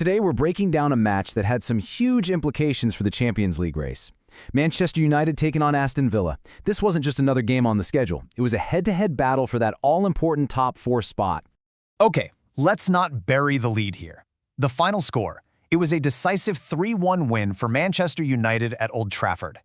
Today we're breaking down a match that had some huge implications for the Champions League race. Manchester United taking on Aston Villa. This wasn't just another game on the schedule. It was a head-to-head battle for that all-important top four spot. Okay, let's not bury the lead here. The final score. It was a decisive 3-1 win for Manchester United at Old Trafford.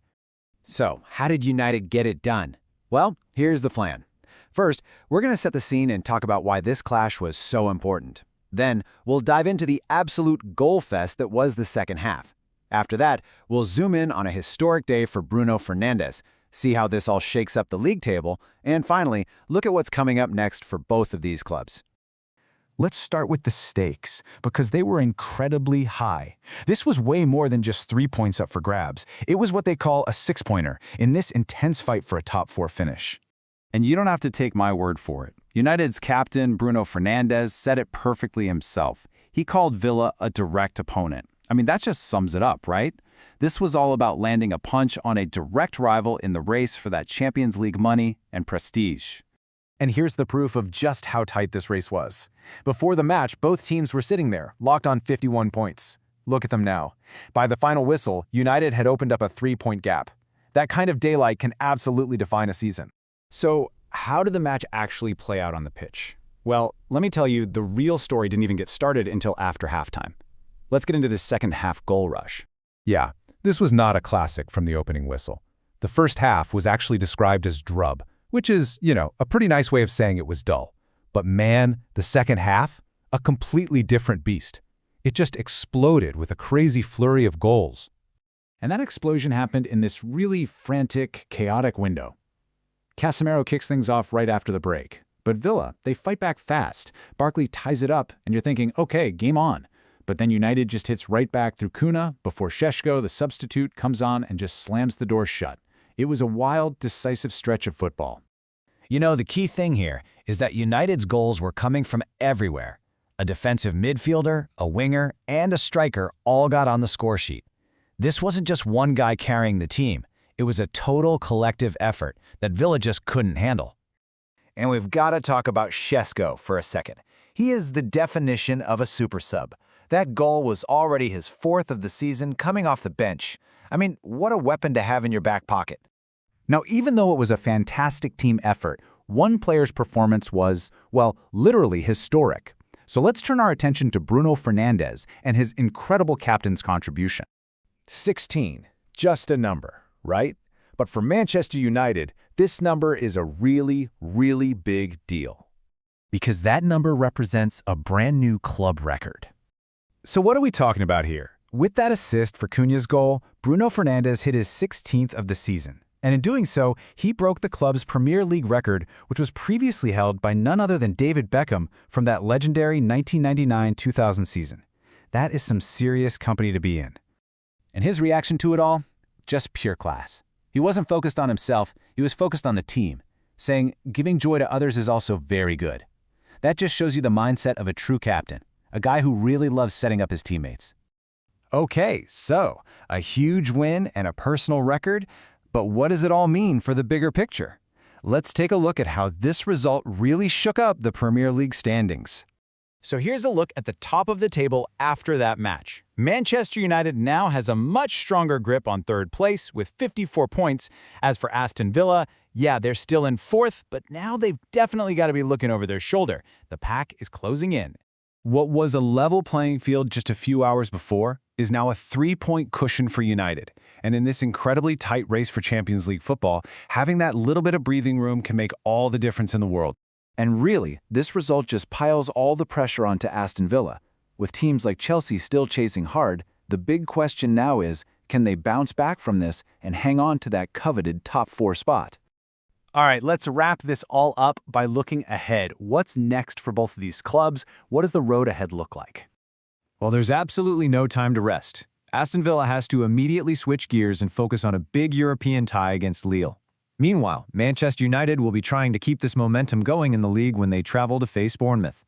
So, how did United get it done? Well, here's the plan. First, we're going to set the scene and talk about why this clash was so important. Then, we'll dive into the absolute goal fest that was the second half. After that, we'll zoom in on a historic day for Bruno Fernandes, see how this all shakes up the league table, and finally, look at what's coming up next for both of these clubs. Let's start with the stakes, because they were incredibly high. This was way more than just 3 points up for grabs. It was what they call a six-pointer in this intense fight for a top four finish. And you don't have to take my word for it. United's captain, Bruno Fernandes, said it perfectly himself. He called Villa a direct opponent. I mean, that just sums it up, right? This was all about landing a punch on a direct rival in the race for that Champions League money and prestige. And here's the proof of just how tight this race was. Before the match, both teams were sitting there, locked on 51 points. Look at them now. By the final whistle, United had opened up a 3-point gap. That kind of daylight can absolutely define a season. So, how did the match actually play out on the pitch? Well, let me tell you, the real story didn't even get started until after halftime. Let's get into this second half goal rush. Yeah, this was not a classic from the opening whistle. The first half was actually described as drub, which is, a pretty nice way of saying it was dull. But man, the second half, a completely different beast. It just exploded with a crazy flurry of goals. And that explosion happened in this really frantic, chaotic window. Casemiro kicks things off right after the break. But Villa, they fight back fast. Barkley ties it up, and you're thinking, okay, game on. But then United just hits right back through Kuna before Šeško, the substitute, comes on and just slams the door shut. It was a wild, decisive stretch of football. The key thing here is that United's goals were coming from everywhere. A defensive midfielder, a winger, and a striker all got on the score sheet. This wasn't just one guy carrying the team. It was a total collective effort that Villa just couldn't handle. And we've got to talk about Šeško for a second. He is the definition of a super sub. That goal was already his 4th of the season coming off the bench. I mean, what a weapon to have in your back pocket. Now, even though it was a fantastic team effort, one player's performance was, well, literally historic. So let's turn our attention to Bruno Fernandes and his incredible captain's contribution. 16, just a number, right? But for Manchester United, this number is a really, really big deal. Because that number represents a brand new club record. So what are we talking about here? With that assist for Cunha's goal, Bruno Fernandes hit his 16th of the season. And in doing so, he broke the club's Premier League record, which was previously held by none other than David Beckham from that legendary 1999-2000 season. That is some serious company to be in. And his reaction to it all? Just pure class. He wasn't focused on himself, he was focused on the team, saying giving joy to others is also very good. That just shows you the mindset of a true captain, a guy who really loves setting up his teammates. Okay, so a huge win and a personal record, but what does it all mean for the bigger picture? Let's take a look at how this result really shook up the Premier League standings. So here's a look at the top of the table after that match. Manchester United now has a much stronger grip on third place with 54 points. As for Aston Villa, yeah, they're still in 4th, but now they've definitely got to be looking over their shoulder. The pack is closing in. What was a level playing field just a few hours before is now a 3-point cushion for United. And in this incredibly tight race for Champions League football, having that little bit of breathing room can make all the difference in the world. And really, this result just piles all the pressure onto Aston Villa. With teams like Chelsea still chasing hard, the big question now is, can they bounce back from this and hang on to that coveted top 4 spot? All right, let's wrap this all up by looking ahead. What's next for both of these clubs? What does the road ahead look like? Well, there's absolutely no time to rest. Aston Villa has to immediately switch gears and focus on a big European tie against Lille. Meanwhile, Manchester United will be trying to keep this momentum going in the league when they travel to face Bournemouth.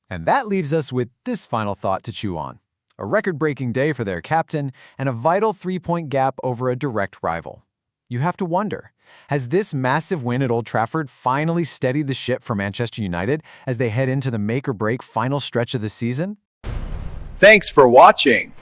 And that leaves us with this final thought to chew on. A record-breaking day for their captain and a vital 3-point gap over a direct rival. You have to wonder, has this massive win at Old Trafford finally steadied the ship for Manchester United as they head into the make-or-break final stretch of the season? Thanks for watching.